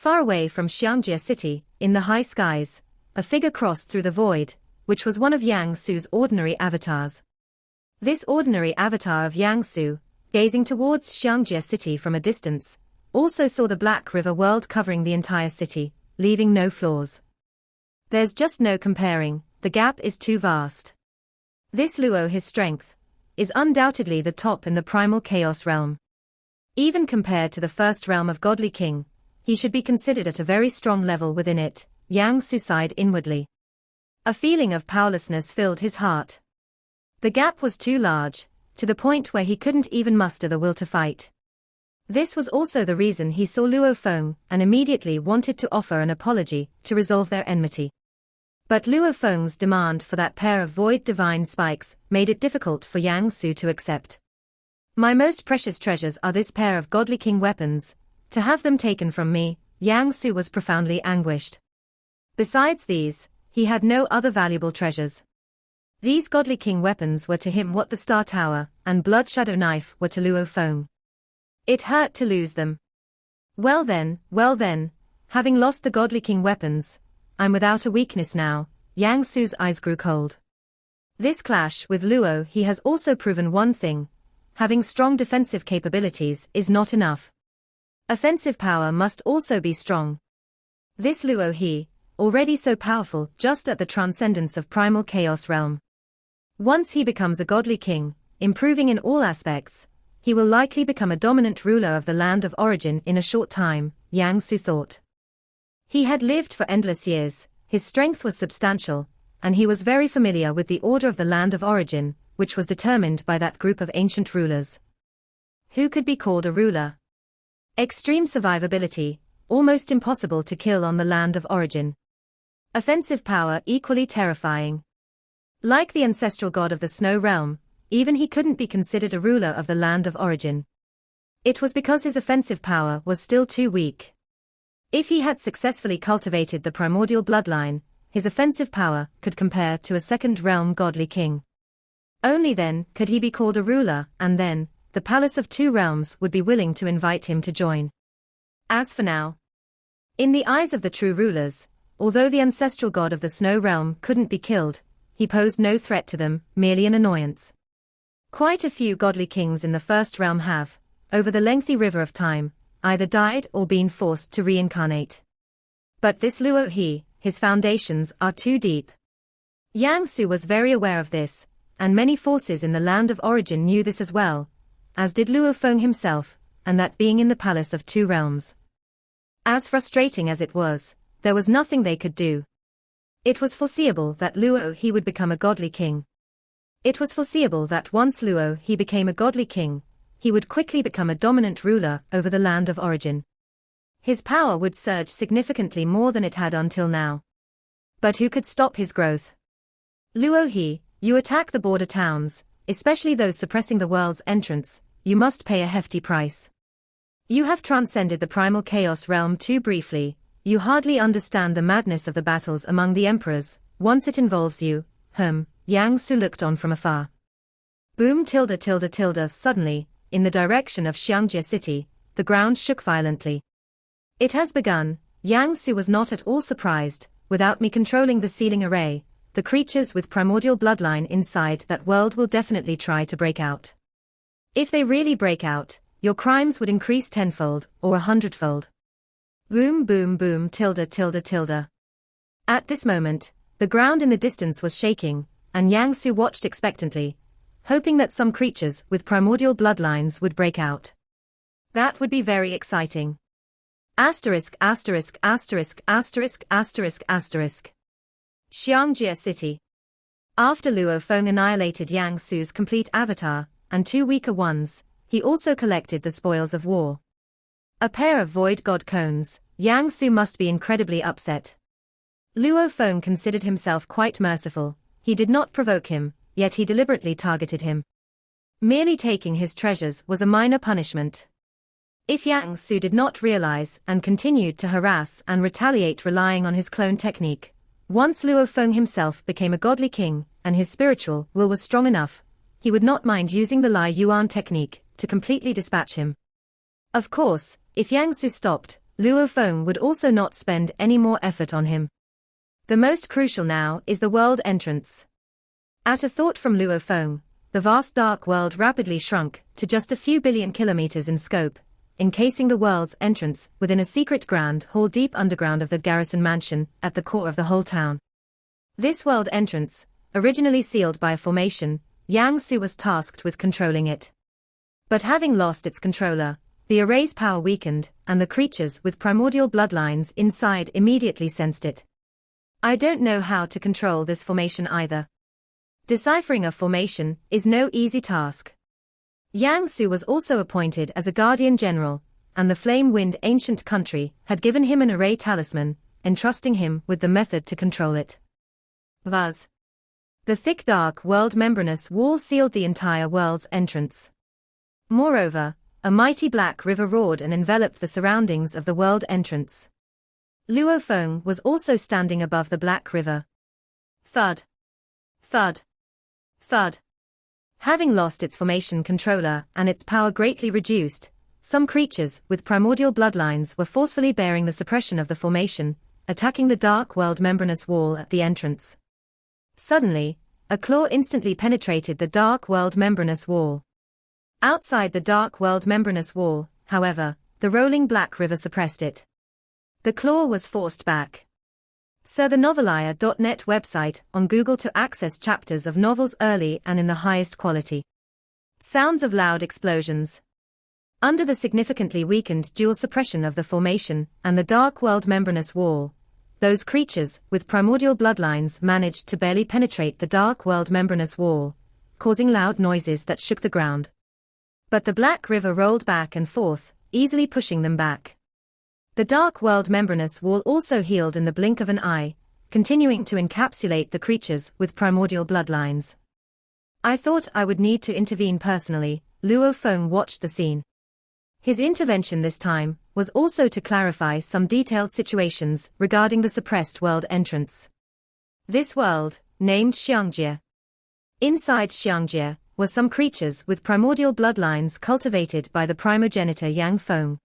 Far away from Xiangjie City, in the high skies, a figure crossed through the void, which was one of Yang Su's ordinary avatars. This ordinary avatar of Yang Su, gazing towards Xiangjie City from a distance, also saw the Black River world covering the entire city, leaving no flaws. There's just no comparing, the gap is too vast. This Luo, his strength, is undoubtedly the top in the primal chaos realm. Even compared to the first realm of Godly King, he should be considered at a very strong level within it. Yang Su sighed inwardly. A feeling of powerlessness filled his heart. The gap was too large, to the point where he couldn't even muster the will to fight. This was also the reason he saw Luo Feng and immediately wanted to offer an apology to resolve their enmity. But Luo Feng's demand for that pair of void divine spikes made it difficult for Yang Su to accept. My most precious treasures are this pair of Godly King weapons. To have them taken from me, Yang Su was profoundly anguished. Besides these, he had no other valuable treasures. These Godly King weapons were to him what the Star Tower and Blood Shadow Knife were to Luo Feng. It hurt to lose them. Well then, having lost the Godly King weapons, I'm without a weakness now. Yang Su's eyes grew cold. This clash with Luo, he has also proven one thing. Having strong defensive capabilities is not enough. Offensive power must also be strong. This Luo, he, already so powerful just at the transcendence of primal chaos realm. Once he becomes a Godly King, improving in all aspects, he will likely become a dominant ruler of the land of origin in a short time, Yang Su thought. He had lived for endless years, his strength was substantial, and he was very familiar with the order of the land of origin, which was determined by that group of ancient rulers. Who could be called a ruler? Extreme survivability, almost impossible to kill on the land of origin. Offensive power equally terrifying. Like the ancestral god of the snow realm, even he couldn't be considered a ruler of the land of origin. It was because his offensive power was still too weak. If he had successfully cultivated the primordial bloodline, his offensive power could compare to a second realm Godly King. Only then could he be called a ruler, and then, the Palace of Two Realms would be willing to invite him to join. As for now, in the eyes of the true rulers, although the ancestral god of the snow realm couldn't be killed, he posed no threat to them, merely an annoyance. Quite a few Godly Kings in the first realm have, over the lengthy river of time, either died or been forced to reincarnate. But this Luo, his foundations are too deep. Yang Su was very aware of this, and many forces in the land of origin knew this as well, as did Luo Feng himself, and that being in the Palace of Two Realms. As frustrating as it was, there was nothing they could do. It was foreseeable that Luo would become a Godly King. It was foreseeable that once Luo became a Godly King, he would quickly become a dominant ruler over the land of origin. His power would surge significantly more than it had until now. But who could stop his growth? Luo, you attack the border towns, especially those suppressing the world's entrance, you must pay a hefty price. You have transcended the primal chaos realm too briefly, you hardly understand the madness of the battles among the emperors, once it involves you. Yang Su looked on from afar. Boom .. Suddenly, in the direction of Xiangjie City, the ground shook violently. It has begun. Yang Su was not at all surprised. Without me controlling the sealing array, the creatures with primordial bloodline inside that world will definitely try to break out. If they really break out, your crimes would increase tenfold, or 100-fold. Boom .. At this moment, the ground in the distance was shaking, and Yang Su watched expectantly, hoping that some creatures with primordial bloodlines would break out. That would be very exciting. Xiangjie City. After Luo Feng annihilated Yang Su's complete avatar, and two weaker ones, he also collected the spoils of war. A pair of void god cones. Yang Su must be incredibly upset. Luo Feng considered himself quite merciful, he did not provoke him, yet he deliberately targeted him. Merely taking his treasures was a minor punishment. If Yang Su did not realize and continued to harass and retaliate relying on his clone technique, once Luo Feng himself became a Godly King, and his spiritual will was strong enough, he would not mind using the Lai Yuan technique to completely dispatch him. Of course, if Yang Su stopped, Luo Feng would also not spend any more effort on him. The most crucial now is the world entrance. At a thought from Luo Feng, the vast dark world rapidly shrunk to just a few billion kilometers in scope, encasing the world's entrance within a secret grand hall deep underground of the garrison mansion at the core of the whole town. This world entrance, originally sealed by a formation, Yang Su was tasked with controlling it. But having lost its controller, the array's power weakened, and the creatures with primordial bloodlines inside immediately sensed it. I don't know how to control this formation either. Deciphering a formation is no easy task. Yang Su was also appointed as a guardian general, and the flame-wind ancient country had given him an array talisman, entrusting him with the method to control it. Buzz. The thick dark world membranous wall sealed the entire world's entrance. Moreover, a mighty black river roared and enveloped the surroundings of the world entrance. Luo Feng was also standing above the black river. Thud. Thud. Thud. Having lost its formation controller and its power greatly reduced, some creatures with primordial bloodlines were forcefully bearing the suppression of the formation, attacking the dark world membranous wall at the entrance. Suddenly, a claw instantly penetrated the dark world membranous wall. Outside the dark world membranous wall, however, the rolling black river suppressed it. The claw was forced back. Sir the Novelia.net website on Google to access chapters of novels early and in the highest quality. Sounds of loud explosions. Under the significantly weakened dual suppression of the formation and the dark world membranous wall, those creatures with primordial bloodlines managed to barely penetrate the dark world membranous wall, causing loud noises that shook the ground. But the black river rolled back and forth, easily pushing them back. The dark world membranous wall also healed in the blink of an eye, continuing to encapsulate the creatures with primordial bloodlines. I thought I would need to intervene personally. Luo Feng watched the scene. His intervention this time was also to clarify some detailed situations regarding the suppressed world entrance. This world, named Xiangjie. Inside Xiangjie were some creatures with primordial bloodlines cultivated by the primogenitor Yang Feng.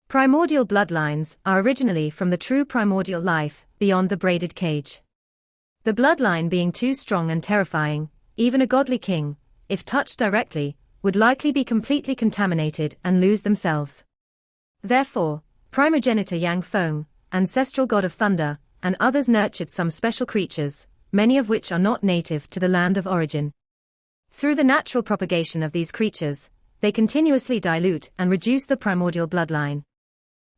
Primordial bloodlines are originally from the true primordial life beyond the braided cage. The bloodline being too strong and terrifying, even a godly king, if touched directly, would likely be completely contaminated and lose themselves. Therefore, primogenitor Yang Feng, ancestral god of thunder, and others nurtured some special creatures, many of which are not native to the land of origin. Through the natural propagation of these creatures, they continuously dilute and reduce the primordial bloodline.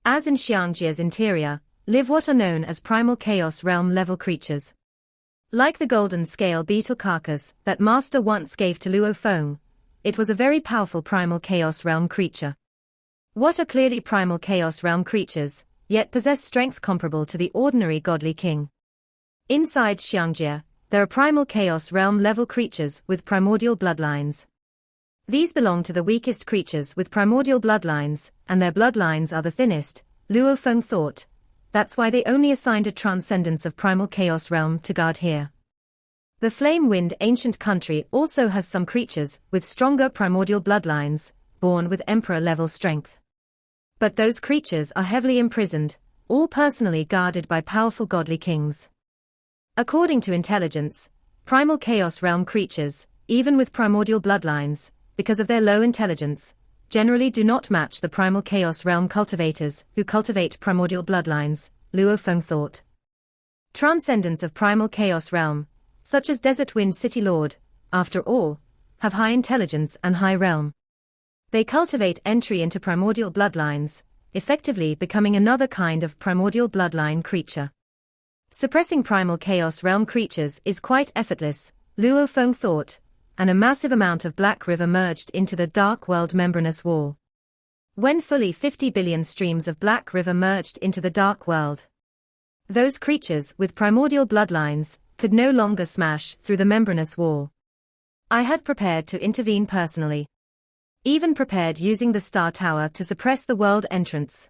As in Xiangjie's interior, live what are known as primal chaos realm level creatures. Like the golden scale beetle carcass that Master once gave to Luo Feng, it was a very powerful primal chaos realm creature. What are clearly primal chaos realm creatures, yet possess strength comparable to the ordinary godly king. Inside Xiangjie, there are primal chaos realm level creatures with primordial bloodlines. These belong to the weakest creatures with primordial bloodlines, and their bloodlines are the thinnest, Luo Feng thought. That's why they only assigned a transcendence of primal chaos realm to guard here. The flame-wind ancient country also has some creatures with stronger primordial bloodlines, born with emperor-level strength. But those creatures are heavily imprisoned, all personally guarded by powerful godly kings. According to intelligence, primal chaos realm creatures, even with primordial bloodlines, because of their low intelligence, generally do not match the primal chaos realm cultivators who cultivate primordial bloodlines, Luo Feng thought. Transcendents of primal chaos realm, such as Desert Wind City Lord, after all, have high intelligence and high realm. They cultivate entry into primordial bloodlines, effectively becoming another kind of primordial bloodline creature. Suppressing primal chaos realm creatures is quite effortless, Luo Feng thought, and a massive amount of black river merged into the dark world membranous wall. When fully 50 billion streams of black river merged into the dark world, those creatures with primordial bloodlines could no longer smash through the membranous wall. I had prepared to intervene personally. Even prepared using the Star Tower to suppress the world entrance.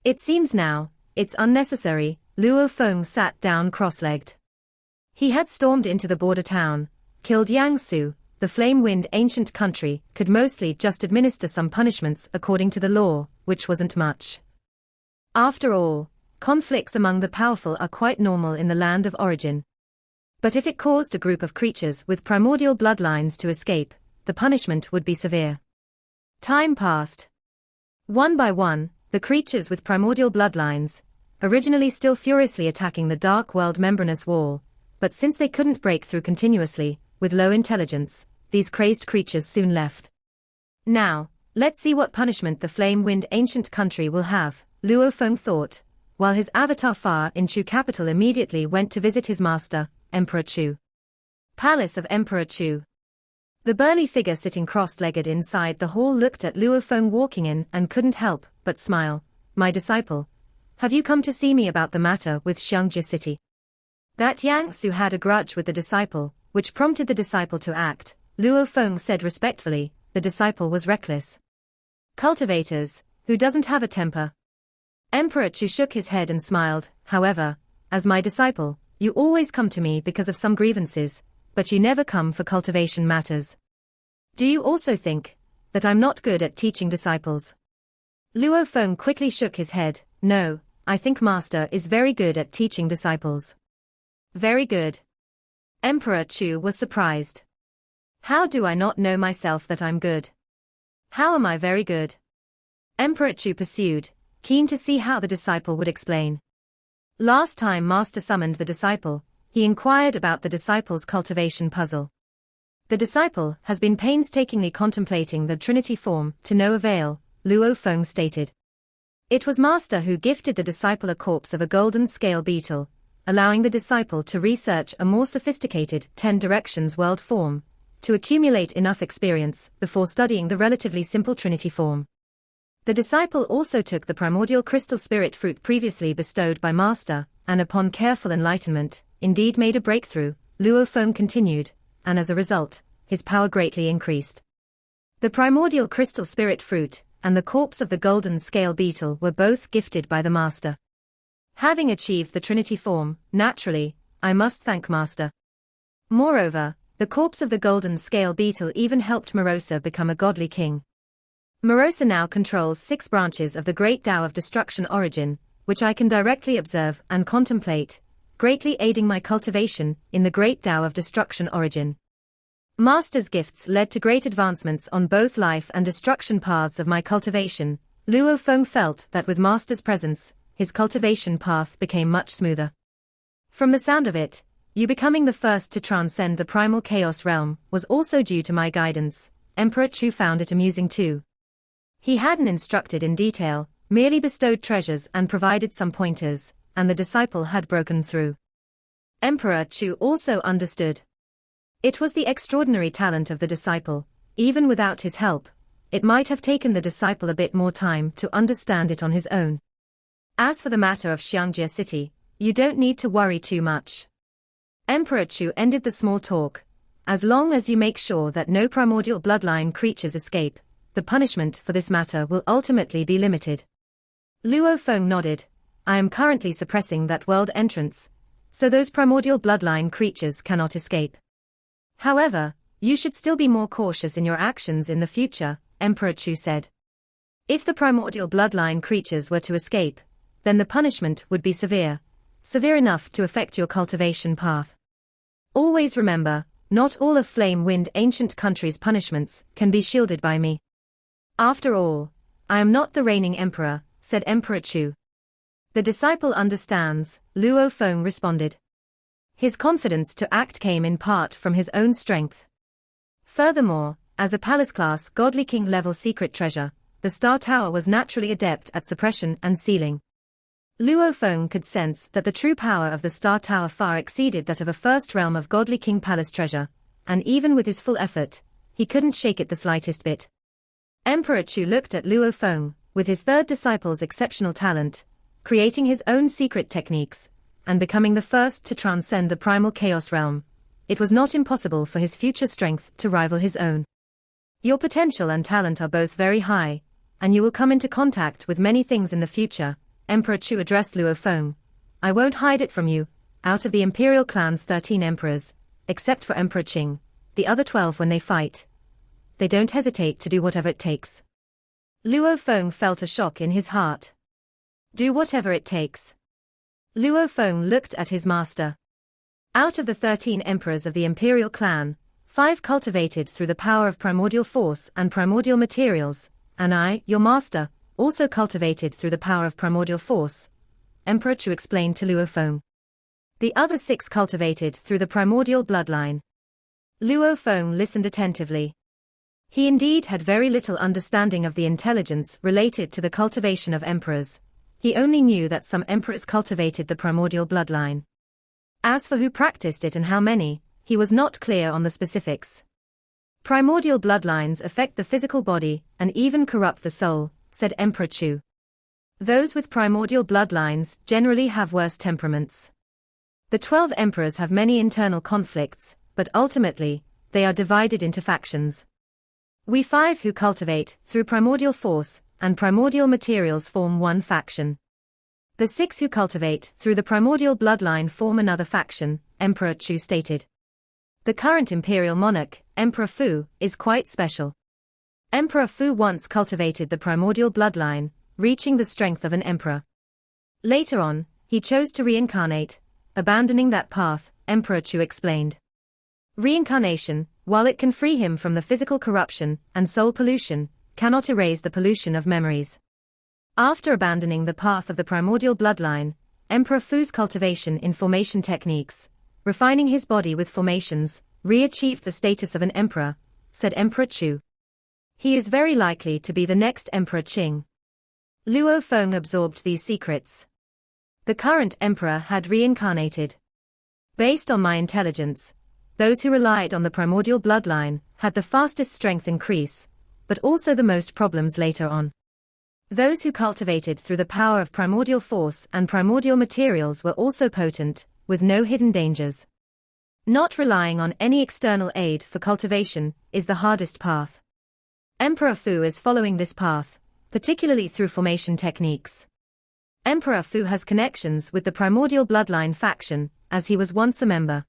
It seems now, it's unnecessary. Luo Feng sat down cross-legged. He had stormed into the border town, killed Yang Su. The flame-wind ancient country could mostly just administer some punishments according to the law, which wasn't much. After all, conflicts among the powerful are quite normal in the land of origin. But if it caused a group of creatures with primordial bloodlines to escape, the punishment would be severe. Time passed. One by one, the creatures with primordial bloodlines, originally still furiously attacking the dark world membranous wall, but since they couldn't break through continuously, with low intelligence, these crazed creatures soon left. Now, let's see what punishment the flame-wind ancient country will have, Luo Feng thought, while his avatar far in Chu capital immediately went to visit his master, Emperor Chu. Palace of Emperor Chu. The burly figure sitting cross-legged inside the hall looked at Luo Feng walking in and couldn't help but smile. My disciple, have you come to see me about the matter with Xiangjie city? That Yang Su had a grudge with the disciple, which prompted the disciple to act, Luo Feng said respectfully. The disciple was reckless. Cultivators, who doesn't have a temper? Emperor Chu shook his head and smiled. However, as my disciple, you always come to me because of some grievances, but you never come for cultivation matters. Do you also think that I'm not good at teaching disciples? Luo Feng quickly shook his head. No, I think Master is very good at teaching disciples. Very good. Emperor Chu was surprised. How do I not know myself that I'm good? How am I very good? Emperor Chu pursued, keen to see how the disciple would explain. Last time Master summoned the disciple, he inquired about the disciple's cultivation puzzle. The disciple has been painstakingly contemplating the Trinity form, to no avail, Luo Feng stated. It was Master who gifted the disciple a corpse of a golden scale beetle, allowing the disciple to research a more sophisticated 10 directions world form, to accumulate enough experience before studying the relatively simple Trinity form. The disciple also took the primordial crystal spirit fruit previously bestowed by Master, and upon careful enlightenment, indeed made a breakthrough, Luo Feng continued, and as a result, his power greatly increased. The primordial crystal spirit fruit and the corpse of the golden scale beetle were both gifted by the Master. Having achieved the Trinity form, naturally, I must thank Master. Moreover, the corpse of the golden scale beetle even helped Morosa become a godly king. Morosa now controls 6 branches of the great Tao of destruction origin, which I can directly observe and contemplate, greatly aiding my cultivation in the great Tao of destruction origin. Master's gifts led to great advancements on both life and destruction paths of my cultivation. Luo Feng felt that with Master's presence, his cultivation path became much smoother. From the sound of it, you becoming the first to transcend the primal chaos realm was also due to my guidance. Emperor Chu found it amusing too. He hadn't instructed in detail, merely bestowed treasures and provided some pointers, and the disciple had broken through. Emperor Chu also understood. It was the extraordinary talent of the disciple. Even without his help, it might have taken the disciple a bit more time to understand it on his own. As for the matter of Xiangjie city, you don't need to worry too much. Emperor Chu ended the small talk. As long as you make sure that no primordial bloodline creatures escape, the punishment for this matter will ultimately be limited. Luo Feng nodded. I am currently suppressing that world entrance, so those primordial bloodline creatures cannot escape. However, you should still be more cautious in your actions in the future, Emperor Chu said. If the primordial bloodline creatures were to escape, then the punishment would be severe enough to affect your cultivation path. Always remember, not all of Flame-Wind ancient country's punishments can be shielded by me. After all, I am not the reigning emperor, said Emperor Chu. The disciple understands, Luo Feng responded. His confidence to act came in part from his own strength. Furthermore, as a palace-class godly king-level secret treasure, the Star Tower was naturally adept at suppression and sealing. Luo Feng could sense that the true power of the Star Tower far exceeded that of a first realm of godly king palace treasure, and even with his full effort, he couldn't shake it the slightest bit. Emperor Chu looked at Luo Feng, with his third disciple's exceptional talent, creating his own secret techniques, and becoming the first to transcend the primal chaos realm. It was not impossible for his future strength to rival his own. Your potential and talent are both very high, and you will come into contact with many things in the future, Emperor Chu addressed Luo Feng. I won't hide it from you. Out of the imperial clan's 13 emperors, except for Emperor Qing, the other 12 when they fight, they don't hesitate to do whatever it takes. Luo Feng felt a shock in his heart. Do whatever it takes. Luo Feng looked at his master. Out of the 13 emperors of the imperial clan, 5 cultivated through the power of primordial force and primordial materials, and I, your master, also cultivated through the power of primordial force, Emperor Chu explained to Luo Feng. The other 6 cultivated through the primordial bloodline. Luo Feng listened attentively. He indeed had very little understanding of the intelligence related to the cultivation of emperors. He only knew that some emperors cultivated the primordial bloodline. As for who practiced it and how many, he was not clear on the specifics. Primordial bloodlines affect the physical body and even corrupt the soul, said Emperor Chu. Those with primordial bloodlines generally have worse temperaments. The 12 emperors have many internal conflicts, but ultimately, they are divided into factions. We 5 who cultivate through primordial force and primordial materials form one faction. The 6 who cultivate through the primordial bloodline form another faction, Emperor Chu stated. The current imperial monarch, Emperor Fu, is quite special. Emperor Fu once cultivated the primordial bloodline, reaching the strength of an emperor. Later on, he chose to reincarnate, abandoning that path, Emperor Chu explained. Reincarnation, while it can free him from the physical corruption and soul pollution, cannot erase the pollution of memories. After abandoning the path of the primordial bloodline, Emperor Fu's cultivation in formation techniques, refining his body with formations, re-achieved the status of an emperor, said Emperor Chu. He is very likely to be the next Emperor Qing. Luo Feng absorbed these secrets. The current emperor had reincarnated. Based on my intelligence, those who relied on the primordial bloodline had the fastest strength increase, but also the most problems later on. Those who cultivated through the power of primordial force and primordial materials were also potent, with no hidden dangers. Not relying on any external aid for cultivation is the hardest path. Emperor Fu is following this path, particularly through formation techniques. Emperor Fu has connections with the primordial bloodline faction, as he was once a member.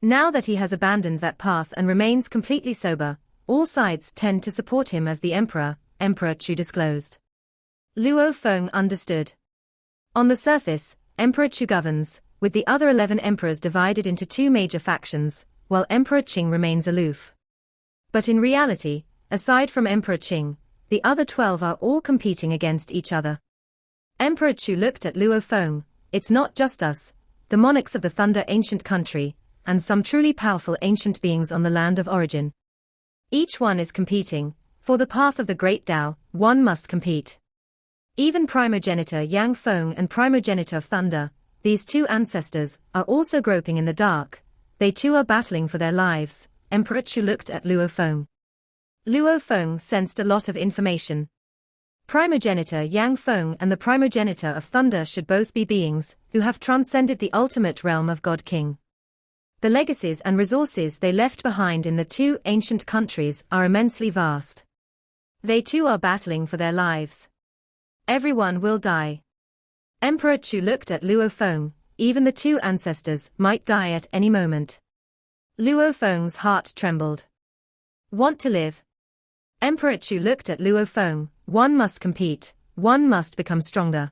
Now that he has abandoned that path and remains completely sober, all sides tend to support him as the emperor, Emperor Chu disclosed. Luo Feng understood. On the surface, Emperor Chu governs, with the other 11 emperors divided into 2 major factions, while Emperor Qing remains aloof. But in reality, aside from Emperor Qing, the other 12 are all competing against each other. Emperor Chu looked at Luo Feng. It's not just us, the monarchs of the Thunder ancient country, and some truly powerful ancient beings on the land of origin. Each one is competing. For the path of the Great Tao, one must compete. Even primogenitor Yang Feng and primogenitor of Thunder, these 2 ancestors, are also groping in the dark. They too are battling for their lives. Emperor Chu looked at Luo Feng. Luo Feng sensed a lot of information. Primogenitor Yang Feng and the primogenitor of Thunder should both be beings who have transcended the ultimate realm of God King. The legacies and resources they left behind in the 2 ancient countries are immensely vast. They too are battling for their lives. Everyone will die. Emperor Chu looked at Luo Feng. Even the 2 ancestors might die at any moment. Luo Feng's heart trembled. Want to live? Emperor Chu looked at Luo Feng. One must compete. One must become stronger.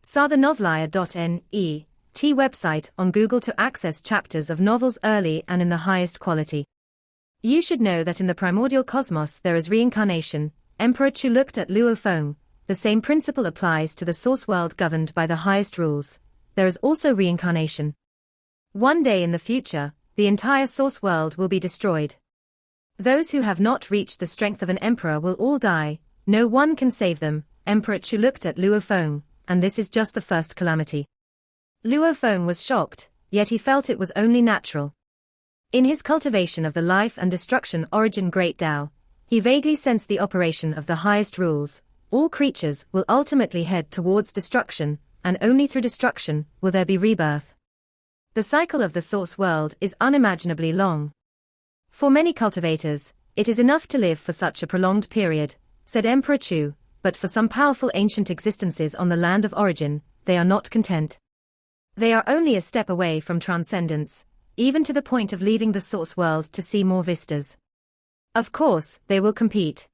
Sathanovelaya.net website on Google to access chapters of novels early and in the highest quality. You should know that in the primordial cosmos there is reincarnation. Emperor Chu looked at Luo Feng. The same principle applies to the source world governed by the highest rules. There is also reincarnation. One day in the future, the entire source world will be destroyed. Those who have not reached the strength of an emperor will all die. No one can save them. Emperor Chu looked at Luo Feng, and this is just the first calamity. Luo Feng was shocked, yet he felt it was only natural. In his cultivation of the life and destruction origin Great Tao, he vaguely sensed the operation of the highest rules. All creatures will ultimately head towards destruction, and only through destruction will there be rebirth. The cycle of the source world is unimaginably long. For many cultivators, it is enough to live for such a prolonged period, said Emperor Chu, but for some powerful ancient existences on the land of origin, they are not content. They are only a step away from transcendence, even to the point of leaving the source world to see more vistas. Of course, they will compete.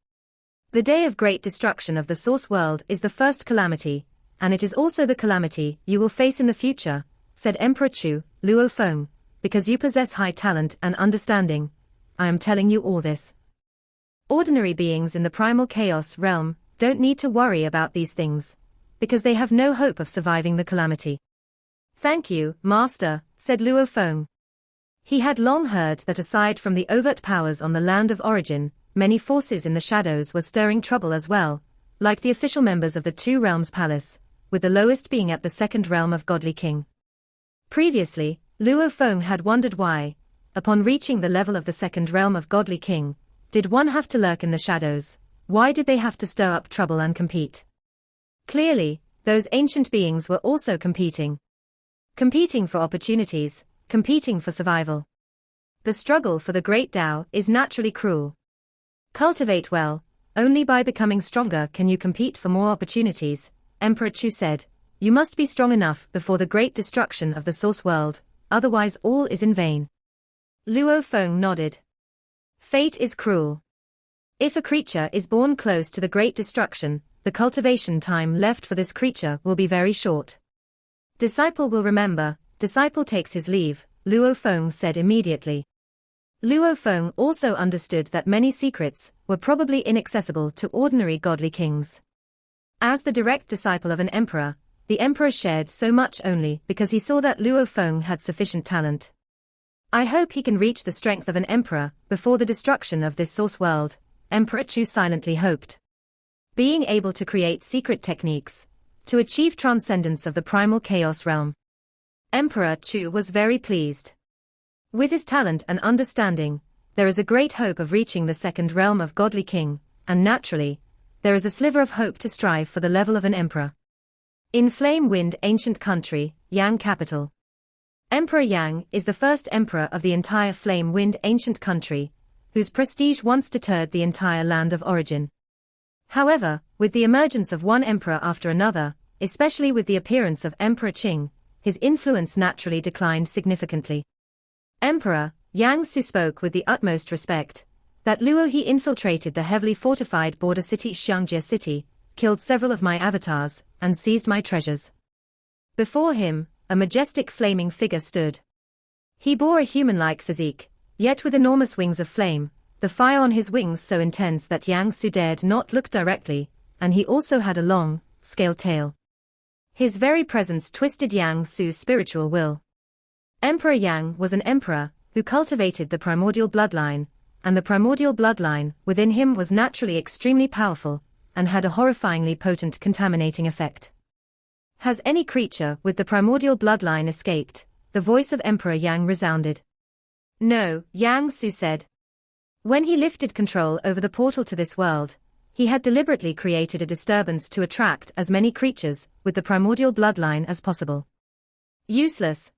The day of great destruction of the source world is the first calamity, and it is also the calamity you will face in the future, said Emperor Chu, Luo Feng, because you possess high talent and understanding. I am telling you all this. Ordinary beings in the primal chaos realm don't need to worry about these things, because they have no hope of surviving the calamity. Thank you, Master, said Luo Feng. He had long heard that aside from the overt powers on the land of origin, many forces in the shadows were stirring trouble as well, like the official members of the Two Realms Palace, with the lowest being at the second realm of Godly King. Previously, Luo Feng had wondered why, upon reaching the level of the second realm of Godly King, did one have to lurk in the shadows? Why did they have to stir up trouble and compete? Clearly, those ancient beings were also competing. Competing for opportunities, competing for survival. The struggle for the great Tao is naturally cruel. Cultivate well, only by becoming stronger can you compete for more opportunities, Emperor Chu said. You must be strong enough before the great destruction of the source world, otherwise all is in vain. Luo Feng nodded. Fate is cruel. If a creature is born close to the great destruction, the cultivation time left for this creature will be very short. Disciple will remember, disciple takes his leave, Luo Feng said immediately. Luo Feng also understood that many secrets were probably inaccessible to ordinary godly kings. As the direct disciple of an emperor, the emperor shared so much only because he saw that Luo Feng had sufficient talent. I hope he can reach the strength of an emperor before the destruction of this source world, Emperor Chu silently hoped. Being able to create secret techniques to achieve transcendence of the primal chaos realm. Emperor Chu was very pleased. With his talent and understanding, there is a great hope of reaching the second realm of Godly King, and naturally, there is a sliver of hope to strive for the level of an emperor. In Flame Wind Ancient Country, Yang capital. Emperor Yang is the first emperor of the entire Flame Wind Ancient Country, whose prestige once deterred the entire land of origin. However, with the emergence of one emperor after another, especially with the appearance of Emperor Qing, his influence naturally declined significantly. Emperor Yang Su spoke with the utmost respect that Luo He infiltrated the heavily fortified border city Xiangjie City, killed several of my avatars, and seized my treasures. Before him, a majestic flaming figure stood. He bore a human-like physique, yet with enormous wings of flame, the fire on his wings so intense that Yang Su dared not look directly, and he also had a long, scaled tail. His very presence twisted Yang Su's spiritual will. Emperor Yang was an emperor who cultivated the primordial bloodline, and the primordial bloodline within him was naturally extremely powerful, and had a horrifyingly potent contaminating effect. Has any creature with the primordial bloodline escaped? The voice of Emperor Yang resounded. No, Yang Su said. When he lifted control over the portal to this world, he had deliberately created a disturbance to attract as many creatures with the primordial bloodline as possible. Useless.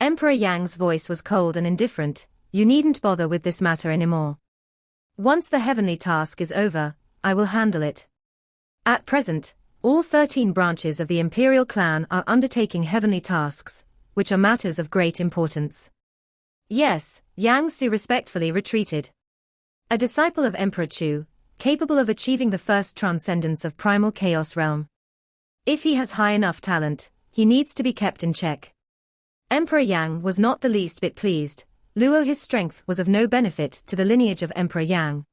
Emperor Yang's voice was cold and indifferent. You needn't bother with this matter anymore. Once the heavenly task is over, I will handle it. At present, all 13 branches of the imperial clan are undertaking heavenly tasks, which are matters of great importance. Yes, Yang Su respectfully retreated. A disciple of Emperor Chu, capable of achieving the first transcendence of primal chaos realm. If he has high enough talent, he needs to be kept in check. Emperor Yang was not the least bit pleased. Luo His strength was of no benefit to the lineage of Emperor Yang.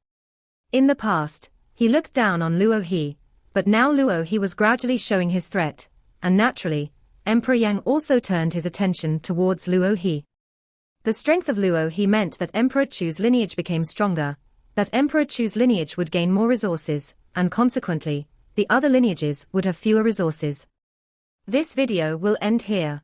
In the past, he looked down on Luo He, but now Luo He was gradually showing his threat, and naturally, Emperor Yang also turned his attention towards Luo He. The strength of Luo He meant that Emperor Chu's lineage became stronger, that Emperor Chu's lineage would gain more resources, and consequently, the other lineages would have fewer resources. This video will end here.